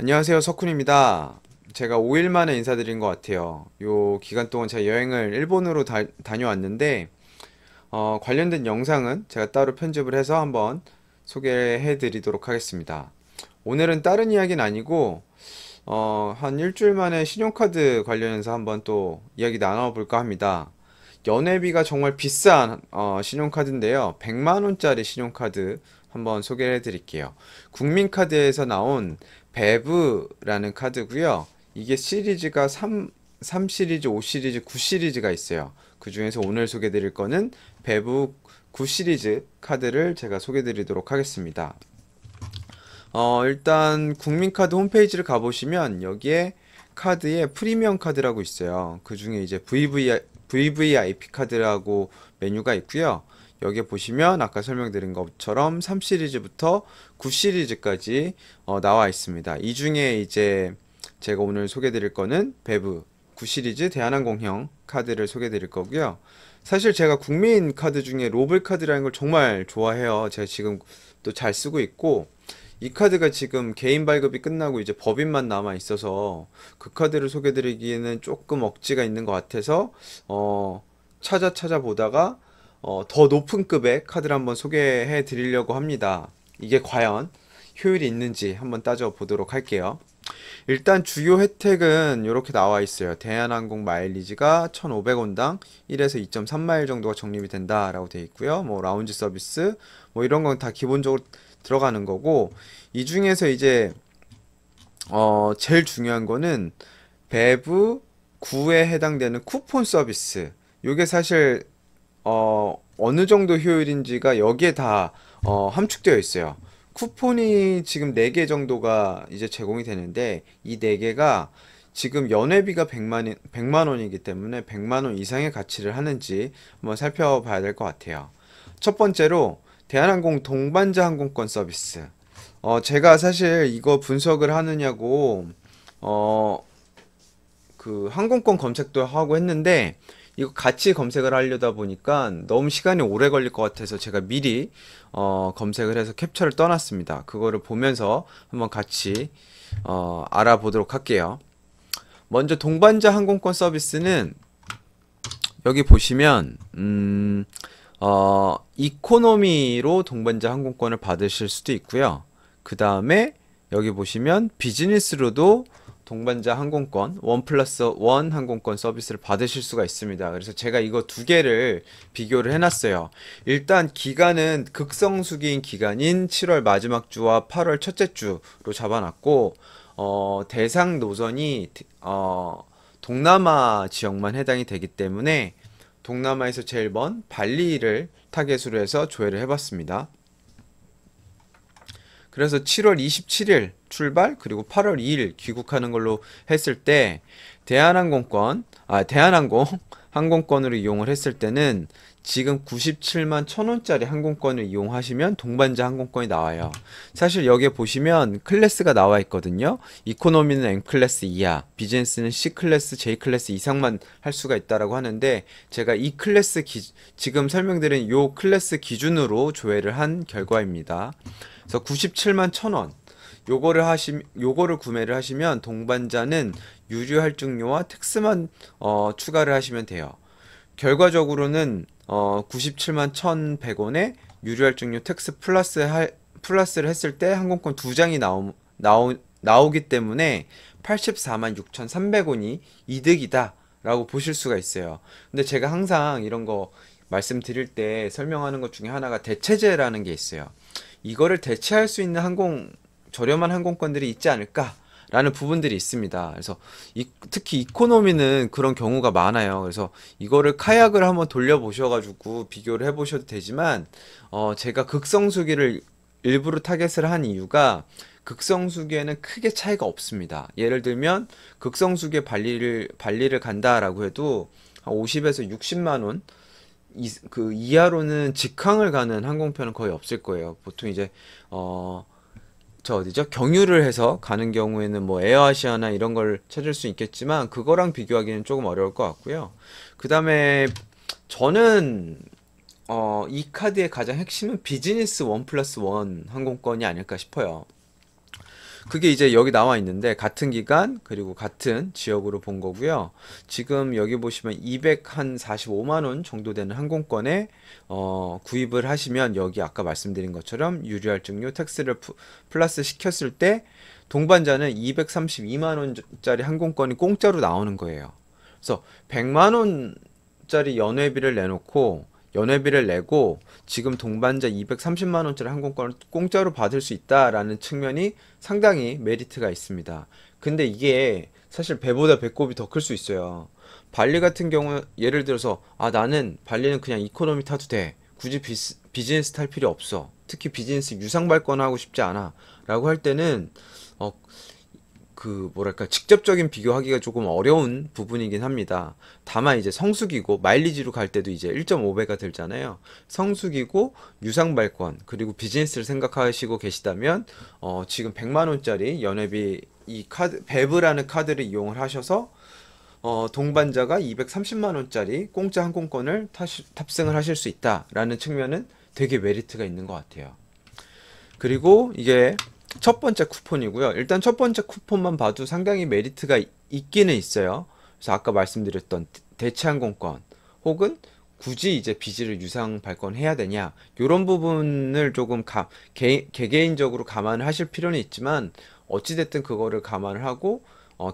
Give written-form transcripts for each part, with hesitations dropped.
안녕하세요, 석훈입니다. 제가 5일 만에 인사드린 것 같아요. 요 기간 동안 제가 여행을 일본으로 다녀왔는데, 관련된 영상은 제가 따로 편집을 해서 한번 소개해 드리도록 하겠습니다. 오늘은 다른 이야기는 아니고, 한 일주일 만에 신용카드 관련해서 한번 또 이야기 나눠볼까 합니다. 연회비가 정말 비싼 신용카드인데요. 100만 원짜리 신용카드 한번 소개해 드릴게요. 국민카드에서 나온 베브라는 카드고요. 이게 시리즈가 3 시리즈, 5 시리즈, 9 시리즈가 있어요. 그 중에서 오늘 소개해 드릴 거는 베브 9 시리즈 카드를 제가 소개해 드리도록 하겠습니다. 일단 국민카드 홈페이지를 가보시면 여기에 카드에 프리미엄 카드라고 있어요. 그 중에 이제 VVIP 카드라고 메뉴가 있고요. 여기에 보시면 아까 설명드린 것처럼 3 시리즈부터 9 시리즈까지 나와 있습니다. 이 중에 이제 제가 오늘 소개드릴 거는 베브 9 시리즈 대한항공형 카드를 소개드릴 거고요. 사실 제가 국민 카드 중에 로블 카드라는 걸 정말 좋아해요. 제가 지금 또 잘 쓰고 있고, 이 카드가 지금 개인 발급이 끝나고 이제 법인만 남아 있어서 그 카드를 소개드리기에는 조금 억지가 있는 것 같아서 찾아보다가 더 높은 급의 카드를 한번 소개해 드리려고 합니다. 이게 과연 효율이 있는지 한번 따져보도록 할게요. 일단 주요 혜택은 이렇게 나와 있어요. 대한항공 마일리지가 1,500원당 1에서 2.3마일 정도가 적립이 된다라고 되어 있고요. 뭐 라운지 서비스 뭐 이런 건 다 기본적으로 들어가는 거고, 이 중에서 이제 제일 중요한 거는 배브 9에 해당되는 쿠폰 서비스. 요게 사실 어느 정도 효율인지가 여기에 다 함축되어 있어요. 쿠폰이 지금 4개 정도가 이제 제공이 되는데, 이 4개가 지금 연회비가 100만 원이기 때문에 100만 원 이상의 가치를 하는지 한번 살펴봐야 될 것 같아요. 첫 번째로 대한항공 동반자 항공권 서비스. 제가 사실 이거 분석을 하느냐고 그 항공권 검색도 하고 했는데, 이거 같이 검색을 하려다 보니까 너무 시간이 오래 걸릴 것 같아서 제가 미리 검색을 해서 캡처를 떠났습니다. 그거를 보면서 한번 같이 알아보도록 할게요. 먼저 동반자 항공권 서비스는 여기 보시면 이코노미로 동반자 항공권을 받으실 수도 있고요. 그 다음에 여기 보시면 비즈니스로도 동반자 항공권 1+1 항공권 서비스를 받으실 수가 있습니다. 그래서 제가 이거 두 개를 비교를 해놨어요. 일단 기간은 극성수기인 기간인 7월 마지막 주와 8월 첫째 주로 잡아놨고, 대상 노선이 동남아 지역만 해당이 되기 때문에 동남아에서 제일 먼 발리를 타겟으로 해서 조회를 해봤습니다. 그래서 7월 27일 출발, 그리고 8월 2일 귀국하는 걸로 했을 때 대한항공 항공권으로 이용을 했을 때는 지금 97만 1,000원짜리 항공권을 이용하시면 동반자 항공권이 나와요. 사실 여기에 보시면 클래스가 나와 있거든요. 이코노미는 M클래스 이하, 비즈니스는 C클래스, J클래스 이상만 할 수가 있다라고 하는데, 제가 이 클래스 지금 설명드린 요 클래스 기준으로 조회를 한 결과입니다. 그래서 97만 1,000원 요거를 구매를 하시면 동반자는 유류 할증료와 텍스만 추가를 하시면 돼요. 결과적으로는 97만 1,100원에 유류 할증료 텍스 플러스를 했을 때 항공권 두 장이 나오기 때문에 84만 6,300원이 이득이다 라고 보실 수가 있어요. 근데 제가 항상 이런 거 말씀드릴 때 설명하는 것 중에 하나가 대체제라는 게 있어요. 이거를 대체할 수 있는 저렴한 항공권들이 있지 않을까 라는 부분들이 있습니다. 그래서 특히 이코노미는 그런 경우가 많아요. 그래서 이거를 카약을 한번 돌려보셔가지고 비교를 해보셔도 되지만, 제가 극성수기를 일부러 타겟을 한 이유가 극성수기에는 크게 차이가 없습니다. 예를 들면 극성수기에 발리를 간다라고 해도 한 50에서 60만 원 그 이하로는 직항을 가는 항공편은 거의 없을 거예요. 보통 이제 저 어디죠? 경유를 해서 가는 경우에는 뭐 에어아시아나 이런 걸 찾을 수 있겠지만, 그거랑 비교하기는 조금 어려울 것 같고요. 그 다음에 저는 이 카드의 가장 핵심은 비즈니스 1+1 항공권이 아닐까 싶어요. 그게 이제 여기 나와 있는데 같은 기간 그리고 같은 지역으로 본 거고요. 지금 여기 보시면 245만 원 정도 되는 항공권에 구입을 하시면 여기 아까 말씀드린 것처럼 유류할증료 텍스를 플러스 시켰을 때 동반자는 232만 원짜리 항공권이 공짜로 나오는 거예요. 그래서 100만 원짜리 연회비를 내놓고 연회비를 내고 지금 동반자 230만 원짜리 항공권을 공짜로 받을 수 있다라는 측면이 상당히 메리트가 있습니다. 근데 이게 사실 배보다 배꼽이 더 클 수 있어요. 발리 같은 경우 예를 들어서 나는 발리는 그냥 이코노미 타도 돼. 굳이 비즈니스 탈 필요 없어. 특히 비즈니스 유상 발권하고 싶지 않아. 라고 할 때는 어, 뭐랄까 직접적인 비교하기가 조금 어려운 부분이긴 합니다. 다만 이제 성수기고 마일리지로 갈 때도 이제 1.5배가 들잖아요. 성수기고 유상 발권 그리고 비즈니스를 생각하시고 계시다면 지금 100만 원짜리 연회비 이 카드 베브라는 카드를 이용을 하셔서 동반자가 230만 원짜리 공짜 항공권을 탑승을 하실 수 있다라는 측면은 되게 메리트가 있는 것 같아요. 그리고 이게 첫 번째 쿠폰이고요. 일단 첫 번째 쿠폰만 봐도 상당히 메리트가 있기는 있어요. 그래서 아까 말씀드렸던 대체항공권 혹은 굳이 이제 비지를 유상 발권해야 되냐 이런 부분을 조금 개개인적으로 감안을 하실 필요는 있지만 어찌됐든 그거를 감안을 하고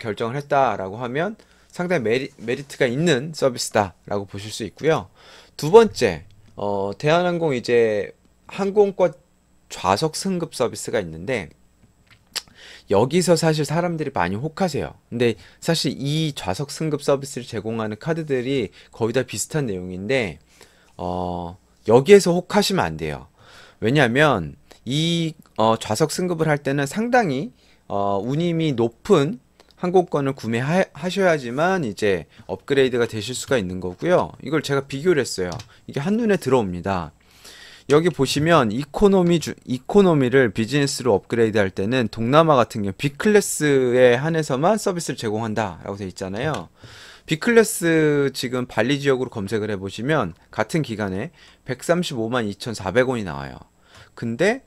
결정을 했다라고 하면 상당히 메리트가 있는 서비스다라고 보실 수 있고요. 두 번째, 대한항공 이제 항공권 좌석 승급 서비스가 있는데 여기서 사실 사람들이 많이 혹하세요. 근데 사실 이 좌석 승급 서비스를 제공하는 카드들이 거의 다 비슷한 내용인데 여기에서 혹하시면 안 돼요. 왜냐하면 이 좌석 승급을 할 때는 상당히 운임이 높은 항공권을 구매하셔야지만 이제 업그레이드가 되실 수가 있는 거고요. 이걸 제가 비교를 했어요. 이게 한눈에 들어옵니다. 여기 보시면 이코노미를 비즈니스로 업그레이드 할 때는 동남아 같은 경우 B클래스에 한해서만 서비스를 제공한다 라고 되어 있잖아요. B클래스 지금 발리 지역으로 검색을 해보시면 같은 기간에 135만 2,400원이 나와요. 근데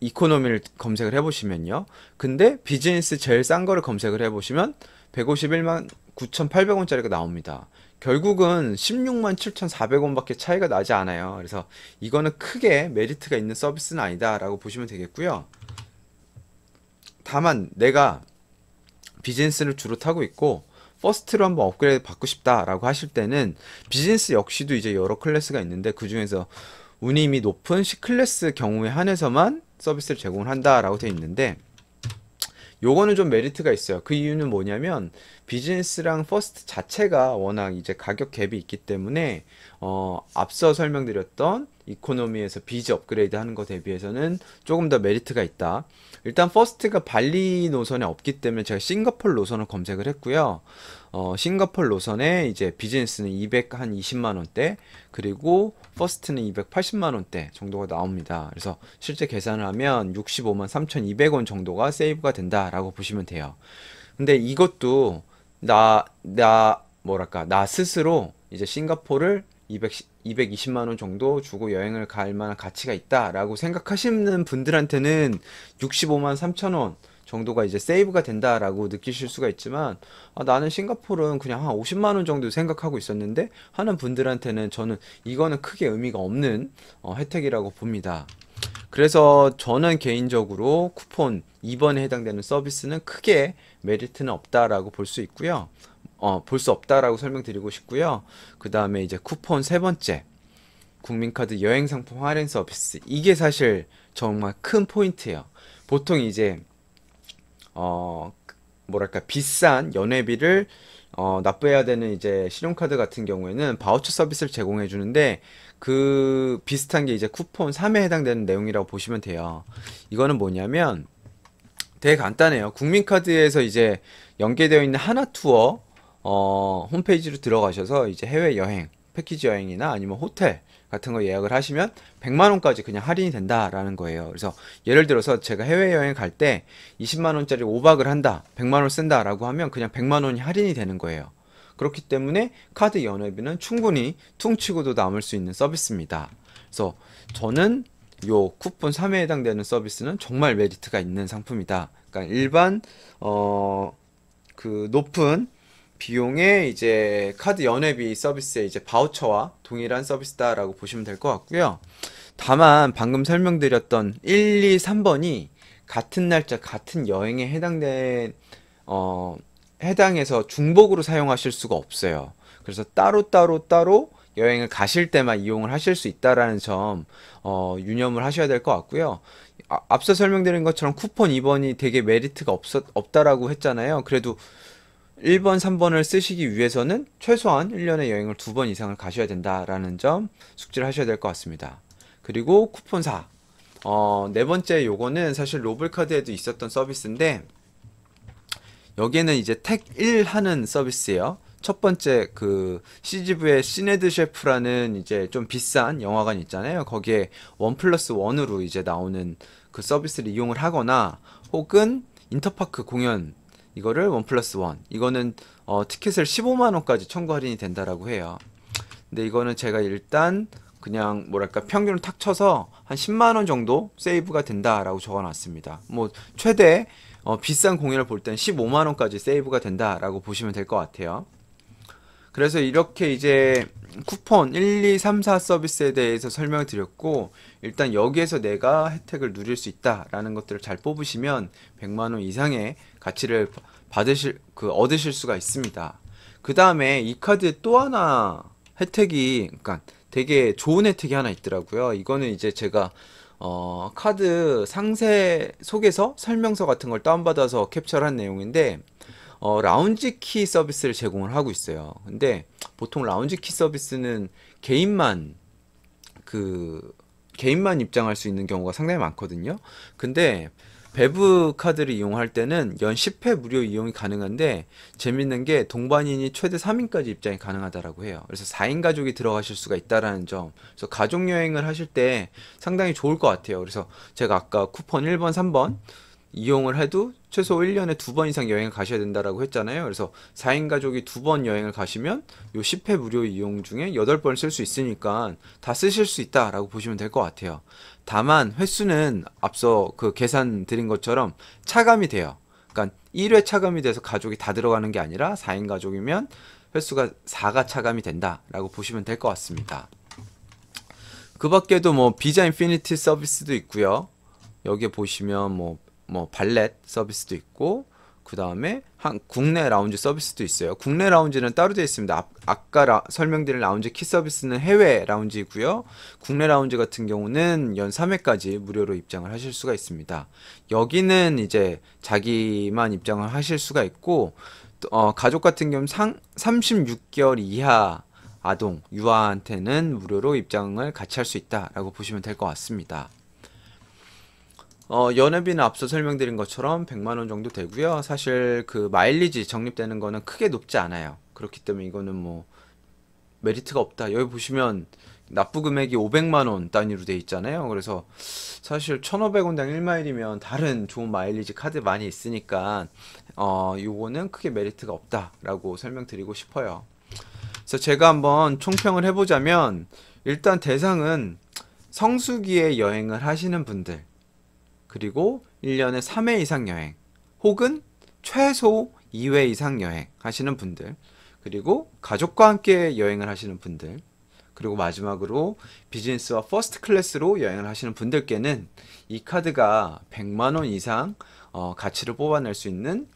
이코노미를 검색을 해보시면요. 근데 비즈니스 제일 싼 거를 검색을 해보시면 151만 9,800원짜리가 나옵니다. 결국은 16만 7,400원 밖에 차이가 나지 않아요. 그래서 이거는 크게 메리트가 있는 서비스는 아니다 라고 보시면 되겠고요. 다만 내가 비즈니스를 주로 타고 있고 퍼스트로 한번 업그레이드 받고 싶다 라고 하실 때는 비즈니스 역시도 이제 여러 클래스가 있는데 그 중에서 운임이 높은 C클래스 경우에 한해서만 서비스를 제공을 한다 라고 되어 있는데 요거는 좀 메리트가 있어요. 그 이유는 뭐냐면 비즈니스랑 퍼스트 자체가 워낙 이제 가격 갭이 있기 때문에 앞서 설명드렸던 이코노미에서 비즈 업그레이드 하는 거 대비해서는 조금 더 메리트가 있다. 일단 퍼스트가 발리 노선에 없기 때문에 제가 싱가포르 노선을 검색을 했고요. 싱가포르 노선에 이제 비즈니스는 220만 원대 그리고 퍼스트는 280만 원대 정도가 나옵니다. 그래서 실제 계산을 하면 65만 3,200원 정도가 세이브가 된다라고 보시면 돼요. 근데 이것도 나 스스로 이제 싱가포르를 220만 원 정도 주고 여행을 갈 만한 가치가 있다라고 생각하시는 분들한테는 65만 3천 원 정도가 이제 세이브가 된다라고 느끼실 수가 있지만 나는 싱가포르는 그냥 한 50만 원 정도 생각하고 있었는데 하는 분들한테는 저는 이거는 크게 의미가 없는 혜택이라고 봅니다. 그래서 저는 개인적으로 쿠폰 2번에 해당되는 서비스는 크게 메리트는 없다라고 볼 수 있고요. 볼 수 없다라고 설명드리고 싶고요. 그 다음에 이제 쿠폰 세 번째 국민카드 여행상품 할인 서비스 이게 사실 정말 큰 포인트예요. 보통 이제 뭐랄까 비싼 연회비를 납부해야 되는 이제 신용카드 같은 경우에는 바우처 서비스를 제공해 주는데 그 비슷한 게 이제 쿠폰 3에 해당되는 내용이라고 보시면 돼요. 이거는 뭐냐면 되게 간단해요. 국민카드에서 이제 연계되어 있는 하나투어 홈페이지로 들어가셔서 이제 해외여행 패키지 여행이나 아니면 호텔 같은 거 예약을 하시면 100만 원까지 그냥 할인이 된다라는 거예요. 그래서 예를 들어서 제가 해외여행 갈 때 20만 원짜리 5박을 한다, 100만 원 쓴다라고 하면 그냥 100만 원이 할인이 되는 거예요. 그렇기 때문에 카드 연회비는 충분히 퉁치고도 남을 수 있는 서비스입니다. 그래서 저는 요 쿠폰 3회에 해당되는 서비스는 정말 메리트가 있는 상품이다. 그러니까 일반 그 높은 비용의 이제 카드 연회비 서비스의 이제 바우처와 동일한 서비스다라고 보시면 될 것 같고요. 다만 방금 설명드렸던 1, 2, 3번이 같은 날짜 같은 여행에 어 해당해서 중복으로 사용하실 수가 없어요. 그래서 따로 여행을 가실 때만 이용을 하실 수 있다라는 점 유념을 하셔야 될 것 같고요. 앞서 설명드린 것처럼 쿠폰 2번이 되게 메리트가 없다라고 했잖아요. 그래도 1번, 3번을 쓰시기 위해서는 최소한 1년에 여행을 2번 이상을 가셔야 된다라는 점 숙지를 하셔야 될 것 같습니다. 그리고 쿠폰 4. 네 번째 요거는 사실 로블카드에도 있었던 서비스인데 여기에는 이제 택 1 하는 서비스예요. 첫 번째 그 CGV의 시네드 셰프라는 이제 좀 비싼 영화관 있잖아요. 거기에 1+1으로 이제 나오는 그 서비스를 이용을 하거나 혹은 인터파크 공연 이거를 1+1 이거는 티켓을 15만 원까지 청구 할인이 된다라고 해요. 근데 이거는 제가 일단 그냥 뭐랄까 평균을 탁 쳐서 한 10만 원 정도 세이브가 된다라고 적어 놨습니다. 뭐 최대 비싼 공연을 볼 땐 15만 원까지 세이브가 된다라고 보시면 될 것 같아요. 그래서 이렇게 이제 쿠폰 1, 2, 3, 4 서비스에 대해서 설명을 드렸고 일단 여기에서 내가 혜택을 누릴 수 있다라는 것들을 잘 뽑으시면 100만 원 이상의 가치를 얻으실 수가 있습니다. 그 다음에 이 카드에 또 하나 혜택이 그러니까 되게 좋은 혜택이 하나 있더라고요. 이거는 이제 제가 카드 상세 속에서 설명서 같은 걸 다운받아서 캡처한 내용인데 라운지 키 서비스를 제공을 하고 있어요. 근데 보통 라운지 키 서비스는 개인만 개인만 입장할 수 있는 경우가 상당히 많거든요. 근데 배브 카드를 이용할 때는 연 10회 무료 이용이 가능한데 재밌는 게 동반인이 최대 3인까지 입장이 가능하다라고 해요. 그래서 4인 가족이 들어가실 수가 있다라는 점. 그래서 가족 여행을 하실 때 상당히 좋을 것 같아요. 그래서 제가 아까 쿠폰 1번, 3번 이용을 해도 최소 1년에 2번 이상 여행을 가셔야 된다라고 했잖아요. 그래서 4인 가족이 2번 여행을 가시면 요 10회 무료 이용 중에 8번 쓸 수 있으니까 다 쓰실 수 있다라고 보시면 될 것 같아요. 다만 횟수는 앞서 그 계산 드린 것처럼 차감이 돼요. 그러니까 1회 차감이 돼서 가족이 다 들어가는 게 아니라 4인 가족이면 횟수가 4가 차감이 된다라고 보시면 될 것 같습니다. 그 밖에도 뭐 비자 인피니티 서비스도 있고요. 여기에 보시면 뭐 발렛 서비스도 있고 그 다음에 국내 라운지 서비스도 있어요. 국내 라운지는 따로 되어 있습니다. 아까 설명드린 라운지 키 서비스는 해외 라운지고요. 국내 라운지 같은 경우는 연 3회까지 무료로 입장을 하실 수가 있습니다. 여기는 이제 자기만 입장을 하실 수가 있고 가족 같은 경우는 36개월 이하 아동, 유아한테는 무료로 입장을 같이 할 수 있다라고 보시면 될 것 같습니다. 연회비는 앞서 설명드린 것처럼 100만 원 정도 되고요. 사실 그 마일리지 적립되는 거는 크게 높지 않아요. 그렇기 때문에 이거는 뭐 메리트가 없다. 여기 보시면 납부 금액이 500만 원 단위로 돼 있잖아요. 그래서 사실 1,500원당 1마일이면 다른 좋은 마일리지 카드 많이 있으니까 요거는 크게 메리트가 없다라고 설명드리고 싶어요. 그래서 제가 한번 총평을 해보자면 일단 대상은 성수기에 여행을 하시는 분들 그리고 1년에 3회 이상 여행 혹은 최소 2회 이상 여행 하시는 분들 그리고 가족과 함께 여행을 하시는 분들 그리고 마지막으로 비즈니스와 퍼스트 클래스로 여행을 하시는 분들께는 이 카드가 100만원 이상 가치를 뽑아낼 수 있는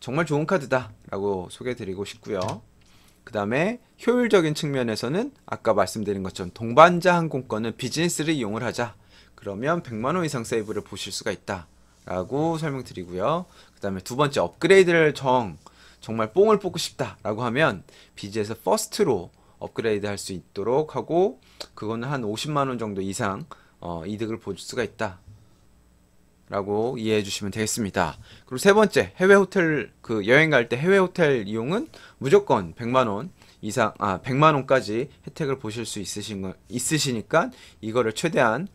정말 좋은 카드다 라고 소개해 드리고 싶고요. 그 다음에 효율적인 측면에서는 아까 말씀드린 것처럼 동반자 항공권은 비즈니스를 이용을 하자. 그러면 100만원 이상 세이브를 보실 수가 있다 라고 설명드리고요. 그 다음에 두 번째 업그레이드를 정말 뽕을 뽑고 싶다 라고 하면 비즈에서 퍼스트로 업그레이드 할 수 있도록 하고 그거는 한 50만원 정도 이상 이득을 볼 수가 있다 라고 이해해 주시면 되겠습니다. 그리고 세 번째 해외 호텔 여행 갈 때 해외 호텔 이용은 무조건 100만원 이상 100만원까지 혜택을 보실 수 있으시니까 이거를 최대한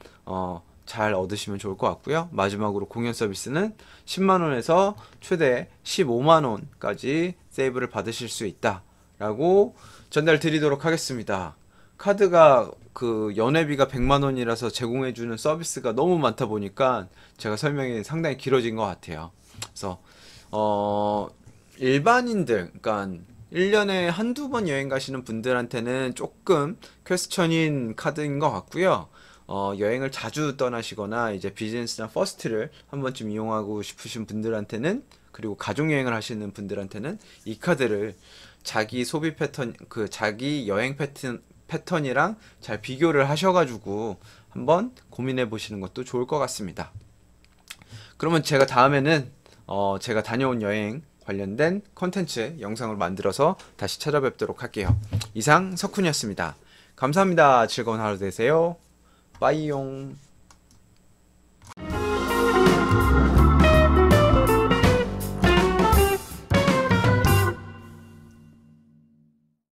잘 얻으시면 좋을 것 같고요. 마지막으로 공연 서비스는 10만원에서 최대 15만원까지 세이브를 받으실 수 있다 라고 전달 드리도록 하겠습니다. 카드가 그 연회비가 100만 원이라서 제공해주는 서비스가 너무 많다 보니까 제가 설명이 상당히 길어진 것 같아요. 그래서 어 일반인들, 그러니까 1년에 한두 번 여행 가시는 분들한테는 조금 퀘스천인 카드인 것 같고요. 여행을 자주 떠나시거나 이제 비즈니스나 퍼스트를 한 번쯤 이용하고 싶으신 분들한테는, 그리고 가족 여행을 하시는 분들한테는 이 카드를 자기 소비 패턴, 그 자기 여행 패턴이랑 잘 비교를 하셔가지고 한번 고민해 보시는 것도 좋을 것 같습니다. 그러면 제가 다음에는 제가 다녀온 여행 관련된 컨텐츠 영상을 만들어서 다시 찾아뵙도록 할게요. 이상 석훈이었습니다. 감사합니다. 즐거운 하루 되세요. 빠이용.